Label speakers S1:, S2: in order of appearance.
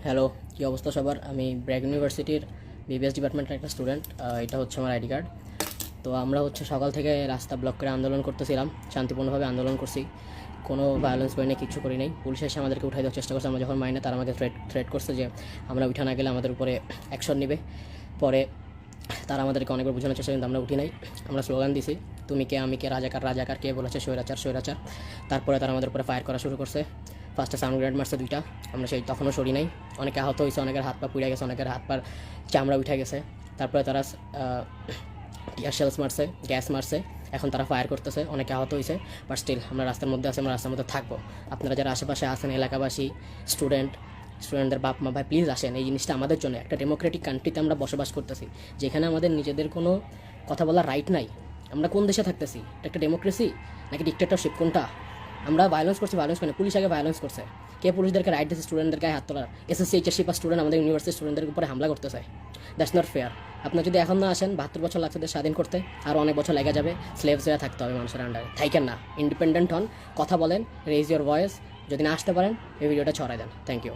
S1: Hello, কী অবস্থা সবার? আমি ব্র্যাক ইউনিভার্সিটির বিবিএস ডিপার্টমেন্টের একটা স্টুডেন্ট। এটা হচ্ছে আমার আইডি কার্ড। তো আমরা সকাল থেকে রাস্তা ব্লক করে আন্দোলন করতেছিলাম, শান্তিপূর্ণভাবে আন্দোলন করছি, কোনো ভায়োলেন্স করি নাই, কিচ্ছু করি নাই। পুলিশ এসে আমাদেরকে উঠাই দেওয়ার চেষ্টা করছে। আমরা যখন মাইনে, তারা আমাকে থ্রেট করছে যে আমরা উঠা না গেলে আমাদের উপরে অ্যাকশন নেবে। পরে তারা আমাদেরকে অনেকবার বোঝানোর চেষ্টা, কিন্তু আমরা উঠি নাই। আমরা স্লোগান দিছি, তুমি কে আমি কে, রাজাকার রাজাকার, কে বলেছে স্বৈরাচার স্বৈরাচার। তারপরে তারা আমাদের উপরে ফায়ার করা শুরু করছে। ফার্স্টে সাউন্ড গ্রেনেড মারছে 2টা। আমরা তখনও সরি নাই। অনেকে আহত হয়েছে, অনেকের হাত পা পুড়ে গেছে, অনেকের হাত পার চামড়া উঠে গেছে। তারপরে তারা টিয়ার শেলস মারছে, গ্যাস মারছে। এখন তারা ফায়ার করতেছে, অনেকে আহত হয়েছে। বাট স্টিল আমরা রাস্তার মধ্যে আছি, আমরা রাস্তার মধ্যে থাকবো। আপনারা যারা আশেপাশে আছেন, এলাকাবাসী, স্টুডেন্টদের বাপ মা, ভাই প্লিজ আসেন। এই জিনিসটা আমাদের জন্য। একটা ডেমোক্রেটিক কান্ট্রিতে আমরা বসবাস করতেছি, যেখানে আমাদের নিজেদের কোনো কথা বলার রাইট নাই। আমরা কোন দেশে থাকতেছি? এটা একটা ডেমোক্রেসি নাকি ডিক্টেটরশিপ? কোনটা? আমরা ভায়োলেন্স করছি, ভায়োলেন্স করে পুলিশ আগে ভায়োলেন্স করছে। কে পুলিশদেরকে রাইট দিচ্ছে স্টুডেন্টদের গায়ে হাত তোলার? এসএসসি এইচএসসি পাস স্টুডেন্ট আমাদের ইউনিভার্সিটির স্টুডেন্টদের উপরে হামলা করতেছে। That's not fair. আপনার যদি এখন না আসেন, 72 বছর লাগছে দেশ স্বাধীন করতে, আরও অনেক বছর লেগে যাবে। স্লেভস হয়ে থাকতে হবে মানুষের আন্ডারে। থাইকেন না, ইন্ডিপেন্ডেন্ট হন, কথা বলেন, রেজ ইউর ভয়েস। যদি না আসতে পারেন, এই ভিডিওটা ছড়াই দেন। Thank you.